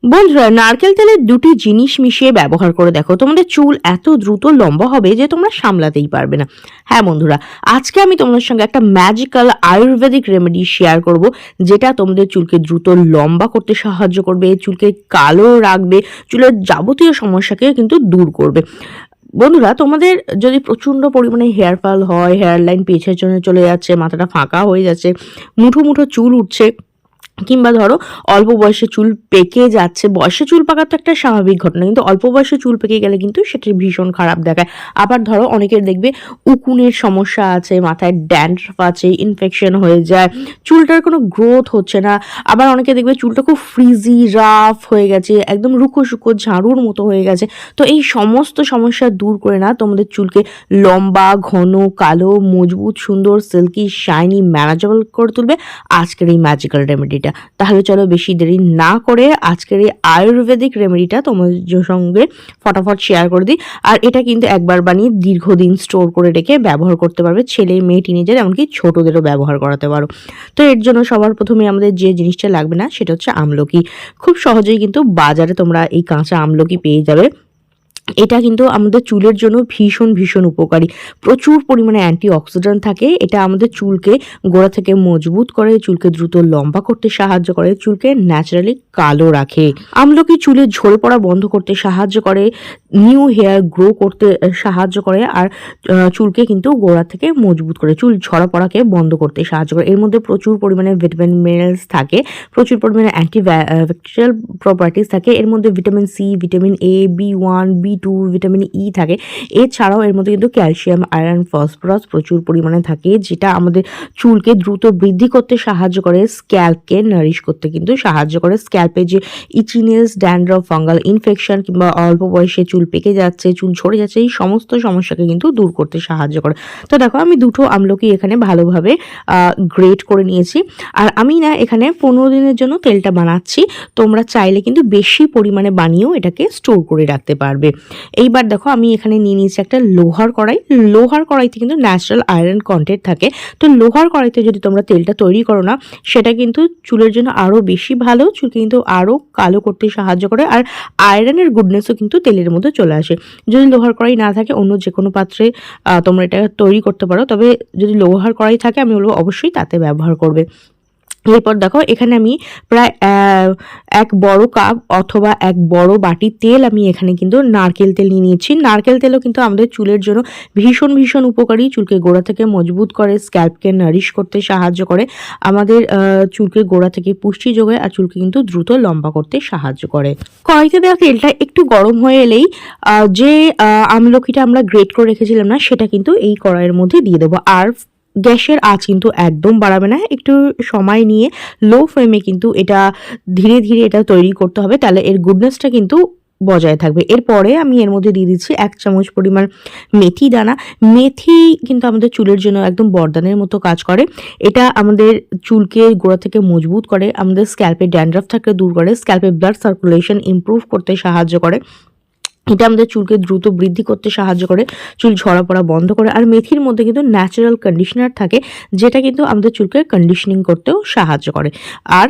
বন্ধুরা, নারকেল তেলের দুটি জিনিস মিশিয়ে ব্যবহার করে দেখো, তোমাদের চুল এত দ্রুত লম্বা হবে যে তোমরা সামলাতেই পারবে না। হ্যাঁ বন্ধুরা, আজকে আমি তোমাদের সঙ্গে একটা ম্যাজিক্যাল আয়ুর্বেদিক রেমেডি শেয়ার করব, যেটা তোমাদের চুলকে দ্রুত লম্বা করতে সাহায্য করবে, চুলকে কালো রাখবে, চুলের যাবতীয় সমস্যাকে কিন্তু দূর করবে। বন্ধুরা, তোমাদের যদি প্রচন্ড পরিমাণে হেয়ার ফল হয়, হেয়ার লাইন পেছনের জন্য চলে যাচ্ছে, মাথাটা ফাঁকা হয়ে যাচ্ছে, মুঠো মুঠো চুল উঠছে, কিংবা ধরো অল্প বয়সে চুল পেকে যাচ্ছে, বয়সে চুল পাকা তো একটা স্বাভাবিক ঘটনা, কিন্তু অল্প বয়সে চুল পেকে গেলে কিন্তু সেটা ভীষণ খারাপ দেখায়। আবার ধরো অনেকের দেখবে উকুনের সমস্যা আছে, মাথায় ড্যান্ড্রাফ আছে, ইনফেকশন হয়ে যায়, চুলটার কোনো গ্রোথ হচ্ছে না। আবার অনেকে দেখবে চুলটা খুব ফ্রিজি রাফ হয়ে গেছে, একদম রুখো শুকো ঝাড়ুর মতো হয়ে গেছে। তো এই সমস্ত সমস্যা দূর করে না তোমাদের চুলকে লম্বা, ঘন, কালো, মজবুত, সুন্দর, সিল্কি, শাইনি, ম্যানেজেবল করে তুলবে আজকের এই ম্যাজিক্যাল রেমেডিটা। তাহলে চলো বেশি দেরি না করে আজকের এই আয়ুর্বেদিক রেমেডিটা তোমাদের সঙ্গে ফটাফট শেয়ার করে দিই। আর এটা কিন্তু একবার বানিয়ে দীর্ঘদিন স্টোর করে রেখে ব্যবহার করতে পারবে, ছেলে মেয়ে টিনেজার এমনকি ছোটদেরও ব্যবহার করাতে পারো। তো এর জন্য সবার প্রথমে আমাদের যে জিনিসটা লাগবে না সেটা হচ্ছে আমলকি। খুব সহজেই কিন্তু বাজারে তোমরা এই কাঁচা আমলকি পেয়ে যাবে। এটা কিন্তু আমাদের চুলের জন্য ভীষণ ভীষণ উপকারী, প্রচুর পরিমাণে অ্যান্টিঅক্সিডেন্ট থাকে। এটা আমাদের চুলকে গোড়া থেকে মজবুত করে, চুলকে দ্রুত লম্বা করতে সাহায্য করে, চুলকে ন্যাচারালি কালো রাখে। আমলকি চুলে ঝরে পড়া বন্ধ করতে সাহায্য করে, নিউ হেয়ার গ্রো করতে সাহায্য করে, আর চুলকে কিন্তু গোড়া থেকে মজবুত করে, চুল ঝরা পড়াকে বন্ধ করতে সাহায্য করে। এর মধ্যে প্রচুর পরিমাণে ভিটামিন মিনারেলস থাকে, প্রচুর পরিমাণে ব্যাকটেরিয়াল প্রপার্টিস থাকে। এর মধ্যে vitamin C, vitamin A, B1, B2, vitamin E থাকে। এছাড়াও এর মধ্যে কিন্তু ক্যালসিয়াম, আয়রন, ফসফরাস প্রচুর পরিমাণে থাকে, যেটা আমাদের চুলকে দ্রুত বৃদ্ধি করতে সাহায্য করে, স্ক্যাল্পকে নারিশ করতে কিন্তু সাহায্য করে। স্ক্যাল্পে যে ইচিনেস, ড্যান্ড্রফ, ফাঙ্গাল ইনফেকশন কিংবা অল্প বয়সে চুল পেকে যাচ্ছে, চুল ঝরে যাচ্ছে, এই সমস্ত সমস্যাকে কিন্তু দূর করতে সাহায্য করে। তো দেখো, আমি দুটো আমলকি এখানে ভালোভাবে গ্রেট করে নিয়েছি। আর আমি না এখানে 15 দিনের জন্য তেলটা বানাচ্ছি। তোমরা চাইলে কিন্তু বেশি পরিমাণে বানিয়েও এটাকে স্টোর করে রাখতে পারবে। এইবার দেখো, আমি এখানে নিয়ে নিয়েছি একটা লোহার কড়াই। লোহার কড়াইতে কিন্তু ন্যাচারাল আয়রন কন্টেন্ট থাকে। তো লোহার কড়াইতে যদি তোমরা তেলটা তৈরি করো না, সেটা কিন্তু চুলের জন্য আরও বেশি ভালো, চুল কিন্তু আরও কালো করতে সাহায্য করে, আর আয়রনের গুডনেসও কিন্তু তেলের মধ্যে চলে আসে। যদি লোহার কড়াই না থাকে, অন্য যে কোনো পাত্রে তোমরা এটা তৈরি করতে পারো, তবে যদি লোহার কড়াই থাকে আমি বলবো অবশ্যই তাতে ব্যবহার করবে। এরপর দেখো, এখানে আমি প্রায় এক বড় কাপ অথবা এক বড় বাটি তেল আমি এখানে কিন্তু নারকেল তেল নিয়ে নিয়েছি। নারকেল তেলও কিন্তু আমাদের চুলের জন্য ভীষণ ভীষণ উপকারী, চুলকে গোড়া থেকে মজবুত করে, স্ক্যাল্পকে নারিশ করতে সাহায্য করে, আমাদের চুলকে গোড়া থেকে পুষ্টি যোগায়, আর চুলকে কিন্তু দ্রুত লম্বা করতে সাহায্য করে। কড়াইতে দেওয়া তেলটা একটু গরম হয়ে এলেই যে আমলকিটা আমরা গ্রেট করে রেখেছিলাম না, সেটা কিন্তু এই কড়াইয়ের মধ্যে দিয়ে দেবো। আর গ্যাসের আঁচ কিন্তু একদম বাড়াবে না, একটু সময় নিয়ে লো ফ্লেমে কিন্তু এটা ধীরে ধীরে এটা তৈরি করতে হবে, তাহলে এর গুডনেসটা কিন্তু বজায় থাকবে। এরপরে আমি এর মধ্যে দিয়ে দিচ্ছি 1 চামচ পরিমাণ মেথি দানা। মেথি কিন্তু আমাদের চুলের জন্য একদম বরদানের মতো কাজ করে। এটা আমাদের চুলকে গোড়া থেকে মজবুত করে, আমাদের স্ক্যাল্পে ড্যান্ড্রাফ থাকলে দূর করে, স্ক্যাল্পে ব্লাড সার্কুলেশন ইমপ্রুভ করতে সাহায্য করে। এটা আমাদের চুলকে দ্রুত বৃদ্ধি করতে সাহায্য করে, চুল ঝরা পড়া বন্ধ করে। আর মেথির মধ্যে কিন্তু ন্যাচারাল কন্ডিশনার থাকে, যেটা কিন্তু আমাদের চুলকে কন্ডিশনিং করতেও সাহায্য করে। আর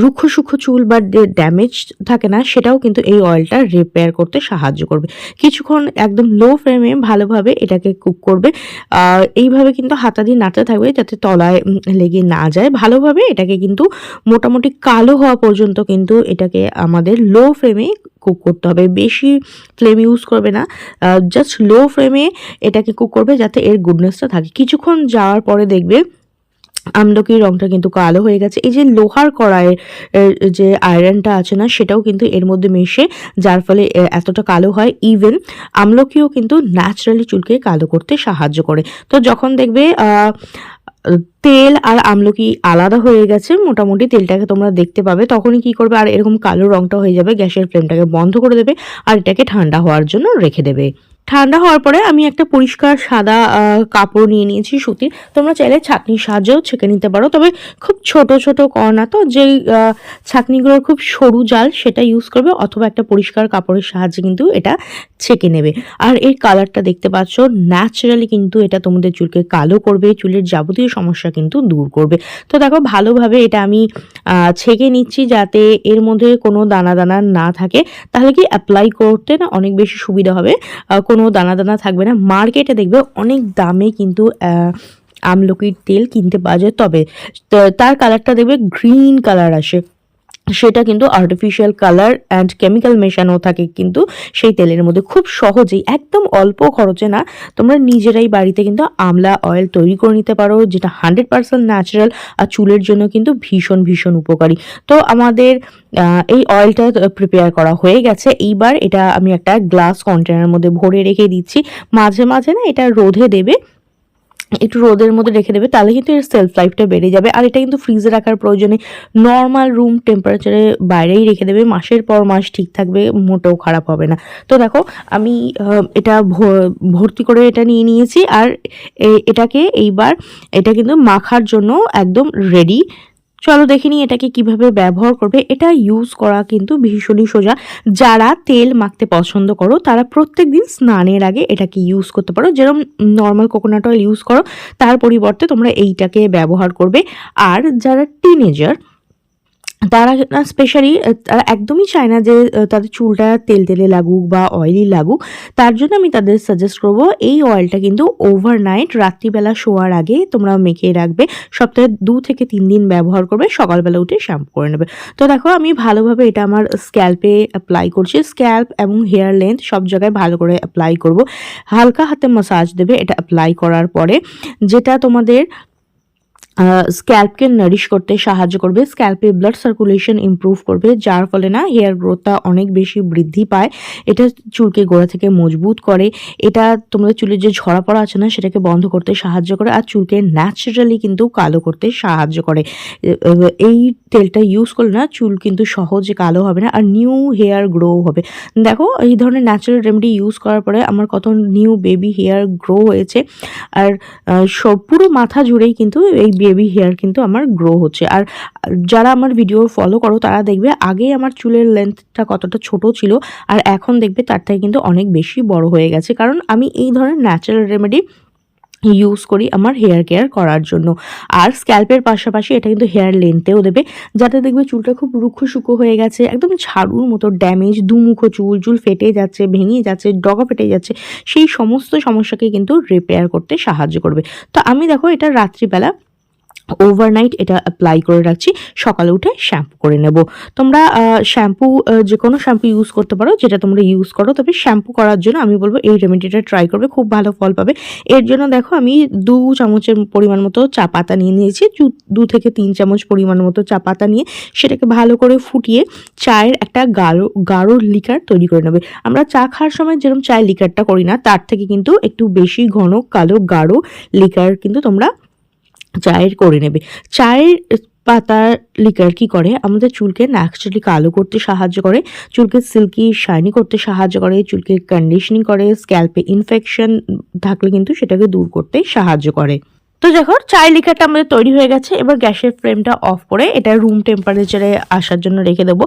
রুক্ষ সূক্ষ্ম চুল বা ড্যামেজ থাকে না, সেটাও কিন্তু এই অয়েলটা রিপেয়ার করতে সাহায্য করবে। কিছুক্ষণ একদম লো ফ্লেমে ভালোভাবে এটাকে কুক করবে। এইভাবে কিন্তু হাতা দিয়ে নাড়তে থাকবে যাতে তলায় লেগে না যায়। ভালোভাবে এটাকে কিন্তু মোটামুটি কালো হওয়া পর্যন্ত কিন্তু এটাকে আমাদের লো ফ্লেমে কুক করতে হবে, বেশি ফ্লেম ইউজ করবে না, জাস্ট লো ফ্লেমে এটাকে কুক করবে যাতে এর গুডনেসটা থাকে। কিছুক্ষণ যাওয়ার পরে দেখবে আমলকির রংটা কিন্তু কালো হয়ে গেছে। এই যে লোহার কড়াইয়ের যে আয়রনটা আছে না, সেটাও কিন্তু এর মধ্যে মেশে, যার ফলে এতটা কালো হয়। ইভেন আমলকিও কিন্তু ন্যাচারালি চুলকে কালো করতে সাহায্য করে। তো যখন দেখবে তেল আর আমলকি আলাদা হয়ে গেছে, মোটামুটি তেলটাকে তোমরা দেখতে পাবে, তখনই কি করবে, আর এরকম কালো রংটা হয়ে যাবে, গ্যাসের ফ্লেমটাকে বন্ধ করে দেবে আর এটাকে ঠান্ডা হওয়ার জন্য রেখে দেবে। ঠান্ডা হওয়ার পরে আমি একটা পরিষ্কার সাদা কাপড় নিয়ে নিয়েছি সুতির। তোমরা চাইলে ছাঁকনির সাহায্যেও ছেঁকে নিতে পারো, তবে খুব ছোট ছোট কণা তো যেই ছাঁকনিগুলোর খুব সরু জাল সেটা ইউজ করবে, অথবা একটা পরিষ্কার কাপড়ের সাহায্যে কিন্তু এটা ছেঁকে নেবে। আর এই কালারটা দেখতে পাচ্ছ, ন্যাচারালি কিন্তু এটা তোমাদের চুলকে কালো করবে, চুলের যাবতীয় সমস্যা কিন্তু দূর করবে। তো দেখো ভালোভাবে এটা আমি ছেঁকে নিচ্ছি যাতে এর মধ্যে কোনো দানা দানা না থাকে, তাহলে কি অ্যাপ্লাই করতে না অনেক বেশি সুবিধা হবে, কোনো দানা দানা থাকবে না। মার্কেটে দেখবে অনেক দামে কিন্তু আমলকির তেল কিনতে পাওয়া যায়, তবে তার কালারটা দেখবে গ্রিন কালার আসে, সেটা কিন্তু আর্টিফিশিয়াল কালার অ্যান্ড কেমিক্যাল মেশানো থাকে কিন্তু সেই তেলের মধ্যে। খুব সহজেই একদম অল্প খরচে না, তোমরা নিজেরাই বাড়িতে কিন্তু আমলা অয়েল তৈরি করে নিতে পারো, যেটা 100% ন্যাচারাল আর চুলের জন্য কিন্তু ভীষণ ভীষণ উপকারী। তো আমাদের এই অয়েলটা প্রিপেয়ার করা হয়ে গেছে। এইবার এটা আমি একটা গ্লাস কন্টেনারের মধ্যে ভরে রেখে দিচ্ছি। মাঝে মাঝে না এটা রোদে দেবে, একটু রোদের মধ্যে রেখে দেবে, তাহলে কিন্তু এর সেলফ লাইফটা বেড়ে যাবে। আর এটা কিন্তু ফ্রিজে রাখার প্রয়োজনে নর্মাল রুম টেম্পারেচারে বাইরেই রেখে দেবে, মাসের পর মাস ঠিক থাকবে, মোটেও খারাপ হবে না। তো দেখো আমি এটা ভর্তি করে এটা নিয়ে নিয়েছি, আর এটাকে এইবার এটা কিন্তু মাখার জন্য একদম রেডি। চলো দেখে নিই এটাকে কিভাবে ব্যবহার করবে। এটা ইউজ করা কিন্তু ভীষণই সোজা। যারা তেল মাখতে পছন্দ করো তারা প্রত্যেক দিন স্নানের আগে এটাকে ইউজ করতে পারো, যেরকম নর্মাল কোকোনাট অয়েল ইউজ করো তার পরিবর্তে তোমরা এইটাকে ব্যবহার করবে। আর যারা টিনেজার তারা স্পেশালি তারা একদমই চায় না যে তাদের চুলটা তেল তেলে লাগুক বা অয়েলি লাগুক, তার জন্য আমি তাদের সাজেস্ট করব এই অয়েলটা কিন্তু ওভারনাইট রাত্রিবেলা শোয়ার আগে তোমরা মেখে রাখবে, সপ্তাহে 2 থেকে 3 দিন ব্যবহার করবে, সকালবেলা উঠে শ্যাম্পু করে নেবে। তো দেখো আমি ভালোভাবে এটা আমার স্ক্যাল্পে অ্যাপ্লাই করছি, স্ক্যাল্প এবং হেয়ার লেন্থ সব জায়গায় ভালো করে অ্যাপ্লাই করব। হালকা হাতে মাসাজ দেবে এটা অ্যাপ্লাই করার পরে, যেটা তোমাদের স্ক্যাল্পকে নারিশ করতে সাহায্য করবে, স্ক্যাল্পে ব্লাড সার্কুলেশন ইমপ্রুভ করবে, যার ফলে না হেয়ার গ্রোথটা অনেক বেশি বৃদ্ধি পায়। এটা চুলকে গোড়া থেকে মজবুত করে, এটা তোমাদের চুলের যে ঝরা পড়া আছে না সেটাকে বন্ধ করতে সাহায্য করে, আর চুলকে ন্যাচারালি কিন্তু কালো করতে সাহায্য করে। এই তেলটা ইউজ করলে না চুল কিন্তু সহজে কালো হবে না, আর নিউ হেয়ার গ্রো হবে। দেখো এই ধরনের ন্যাচারাল রেমেডি ইউজ করার পরে আমার কত নিউ বেবি হেয়ার গ্রো হয়েছে, আর সব পুরো মাথা জুড়েই কিন্তু এই বেবি হেয়ার কিন্তু আমার গ্রো হচ্ছে। আর যারা আমার ভিডিও ফলো করো তারা দেখবে আগে আমার চুলের লেন্থটা কতটা ছোট ছিল, আর এখন দেখবে তার থেকে কিন্তু অনেক বেশি বড় হয়ে গেছে, কারণ আমি এই ধরনের ন্যাচারাল রেমেডি ইউজ করি আমার হেয়ার কেয়ার করার জন্য। আর স্ক্যাল্পের পাশাপাশি এটা কিন্তু হেয়ার লেন্থেও দেবে, যাতে দেখবে চুলটা খুব রুক্ষ শুকো হয়ে গেছে, একদম ঝাড়ুর মতো ড্যামেজ, দুমুখো চুল, চুল ফেটে যাচ্ছে, ভেঙে যাচ্ছে, ডগা ফেটে যাচ্ছে, সেই সমস্ত সমস্যাকে কিন্তু রিপেয়ার করতে সাহায্য করবে। তো আমি দেখো এটা রাত্রিবেলা ওভারনাইট এটা অ্যাপ্লাই করে রাখছি, সকালে উঠে শ্যাম্পু করে নেব। তোমরা শ্যাম্পু যে কোনো শ্যাম্পু ইউজ করতে পারো যেটা তোমরা ইউজ করো, তবে শ্যাম্পু করার জন্য আমি বলবো এই রেমেডিটা ট্রাই করবে, খুব ভালো ফল পাবে। এর জন্য দেখো আমি 2 চামচের পরিমাণ মতো চা পাতা নিয়ে নিয়েছি, 2 থেকে 3 চামচ পরিমাণ মতো চা পাতা নিয়ে সেটাকে ভালো করে ফুটিয়ে চায়ের একটা গাঢ় লিকার তৈরি করে নেবে। আমরা চা খাওয়ার সময় যেরকম চায়ের লিকারটা করি না, তার থেকে কিন্তু একটু বেশি ঘন কালো গাঢ় লিকার কিন্তু তোমরা চায়ের করে নেবে। চায়ের পাতার লিকার কি করে, আমাদের চুলকে ন্যাচারালি কালো করতে সাহায্য করে, চুলকে সিল্কি শাইনি করতে সাহায্য করে, চুলকে কন্ডিশনিং করে, স্ক্যাল্পে ইনফেকশন থাকলে কিন্তু সেটাকে দূর করতে সাহায্য করে। তো দেখো চায়ের লিকারটা আমাদের তৈরি হয়ে গেছে। এবার গ্যাসের ফ্লেমটা অফ করে এটা রুম টেম্পারেচারে আসার জন্য রেখে দেবো।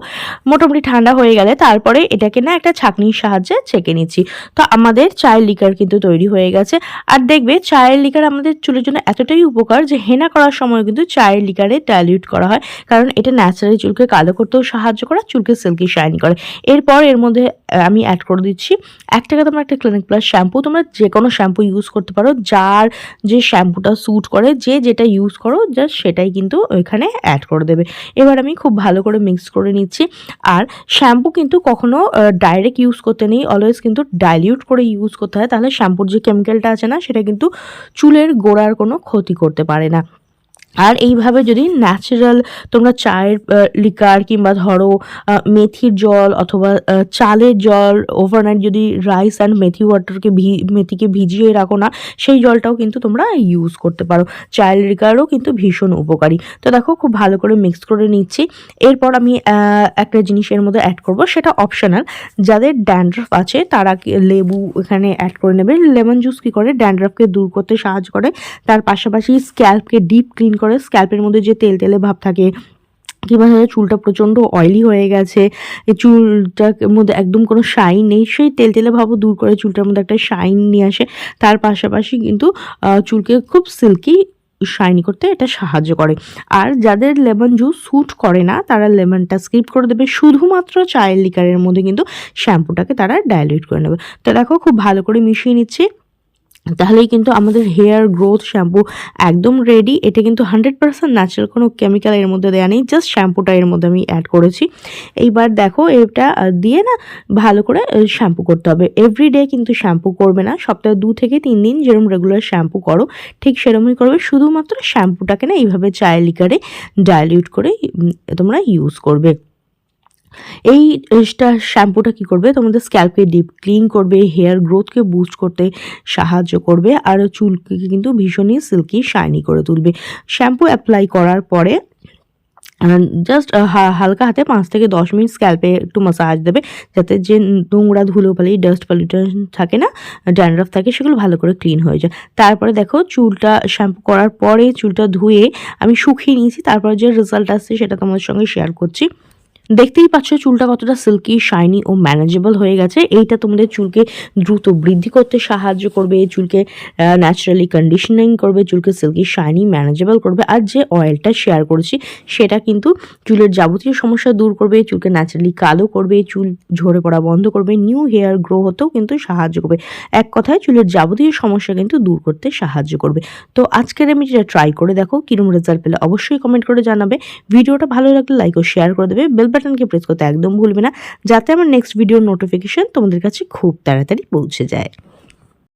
মোটামুটি ঠান্ডা হয়ে গেলে তারপরে এটাকে না একটা ছাঁকনির সাহায্যে ছেঁকে নিচ্ছি। তো আমাদের চায়ের লিকার কিন্তু তৈরি হয়ে গেছে। আর দেখবে চায়ের লিকার আমাদের চুলের জন্য এতটাই উপকার যে হেনা করার সময় কিন্তু চায়ের লিকারে ডাইলিউট করা হয়, কারণ এটা ন্যাচারালি চুলকে কালো করতেও সাহায্য করে, চুলকে সিল্কি শাইনি করে। এরপর এর মধ্যে আমি অ্যাড করে দিচ্ছি 1 টাকা তোমরা একটা ক্লিনিক প্লাস শ্যাম্পু, তোমরা যে কোনো শ্যাম্পু ইউজ করতে পারো, যার যে শ্যাম্পুটা স্যুট করে, যে যেটা ইউজ করো জাস্ট সেটাই কিন্তু ওইখানে অ্যাড করে দেবে। এবার আমি খুব ভালো করে মিক্স করে নিচ্ছি। আর শ্যাম্পু কিন্তু কখনো ডাইরেক্ট ইউজ করতে নেই, অলওয়েজ কিন্তু ডাইলিউট করে ইউজ করতে হয়, তাহলে শ্যাম্পুর যে কেমিক্যালটা আছে না সেটা কিন্তু চুলের গোড়ার কোনো ক্ষতি করতে পারে না। আর এইভাবে যদি ন্যাচারাল তোমরা চায়ের লিকার কিংবা ধরো মেথির জল অথবা চালের জল ওভারনাইট যদি রাইস অ্যান্ড মেথি ওয়াটারকে মেথিকে ভিজিয়ে রাখো না, সেই জলটাও কিন্তু তোমরা ইউজ করতে পারো। চায়ের লিকারও কিন্তু ভীষণ উপকারী। তো দেখো খুব ভালো করে মিক্স করে নিচ্ছি। এরপর আমি একটা জিনিস এর মধ্যে অ্যাড করব, সেটা অপশনাল। যাদের ড্যান্ড্রাফ আছে তারা লেবু এখানে অ্যাড করে নেবে। লেমন জুস কী করে, ড্যান্ড্রাফকে দূর করতে সাহায্য করে, তার পাশাপাশি স্ক্যাল্পকে ডিপ ক্লিন করে। স্ক্যাল্পের মধ্যে যে তেল তেলে ভাব থাকে কিংবা চুলটা প্রচণ্ড অয়েলি হয়ে গেছে, এই চুলটার মধ্যে একদম কোনো শাইন নেই, সেই তেল তেলে ভাবও দূর করে চুলটার মধ্যে একটা শাইন নিয়ে আসে। তার পাশাপাশি কিন্তু চুলকে খুব সিল্কি শাইনি করতে এটা সাহায্য করে। আর যাদের লেমন জুস স্যুট করে না তারা লেমনটা স্কিপ করে দেবে, শুধুমাত্র চায়ের লিকারের মধ্যে কিন্তু শ্যাম্পুটাকে তারা ডাইলিউট করে নেবে। তো দেখো খুব ভালো করে মিশিয়ে নিচ্ছি, তাহলেই কিন্তু আমাদের হেয়ার গ্রোথ শ্যাম্পু একদম রেডি। এটা কিন্তু 100% ন্যাচারাল, কোনো কেমিক্যাল এর মধ্যে দেওয়া নেই, জাস্ট শ্যাম্পুটা এর মধ্যে আমি অ্যাড করেছি। এইবার দেখো এটা দিয়ে না ভালো করে শ্যাম্পু করতে হবে। এভরিডে কিন্তু শ্যাম্পু করবে না, সপ্তাহে 2 থেকে 3 দিন যেরকম রেগুলার শ্যাম্পু করো ঠিক সেরকমই করবে। শুধুমাত্র শ্যাম্পুটাকে না এইভাবে চায়ের লিকারে ডাইলিউট করে তোমরা ইউজ করবে। এইটা শ্যাম্পুটা কী করবে, তোমাদের স্ক্যাল্পকে ডিপ ক্লিন করবে, হেয়ার গ্রোথকে বুস্ট করতে সাহায্য করবে, আর চুলকে কিন্তু ভীষণই সিল্কি শাইনি করে তুলবে। শ্যাম্পু অ্যাপ্লাই করার পরে জাস্ট হালকা হাতে 5 থেকে 10 মিনিট স্ক্যাল্পে একটু মাসাজ দেবে, যাতে যে নোংরা ধুলোবালি ডাস্ট পলিউশন থাকে না, ড্যান্ড্রাফ থাকে, সেগুলো ভালো করে ক্লিন হয়ে যায়। তারপরে দেখো চুলটা শ্যাম্পু করার পরে চুলটা ধুয়ে আমি শুকিয়ে নিয়েছি, তারপরে যে রেজাল্ট আসছে সেটা তোমাদের সঙ্গে শেয়ার করছি। দেখতেই পাচ্ছ চুলটা কতটা সিল্কি শাইনি ও ম্যানেজেবল হয়ে গেছে। এইটা তোমাদের চুলকে দ্রুত বৃদ্ধি করতে সাহায্য করবে, চুলকে ন্যাচারালি কন্ডিশনিং করবে, চুলকে সিল্কি শাইনি ম্যানেজেবল করবে। আর যে অয়েলটা শেয়ার করেছি সেটা কিন্তু চুলের যাবতীয় সমস্যা দূর করবে, চুলকে ন্যাচারালি কালো করবে, চুল ঝরে পড়া বন্ধ করবে, নিউ হেয়ার গ্রো হতেও কিন্তু সাহায্য করবে। এক কথায় চুলের যাবতীয় সমস্যা কিন্তু দূর করতে সাহায্য করবে। তো আজকের রেমেডিটা ট্রাই করে দেখো, কিরম রেজাল্ট পেলে অবশ্যই কমেন্ট করে জানাবে। ভিডিওটা ভালো লাগলে লাইক ও শেয়ার করে দেবে, বেল বাটনকে প্রেস করতে একদম ভুলবে না, যাতে আমার নেক্সট ভিডিওর নোটিফিকেশন তোমাদের কাছে খুব তাড়াতাড়ি পৌঁছে যায়।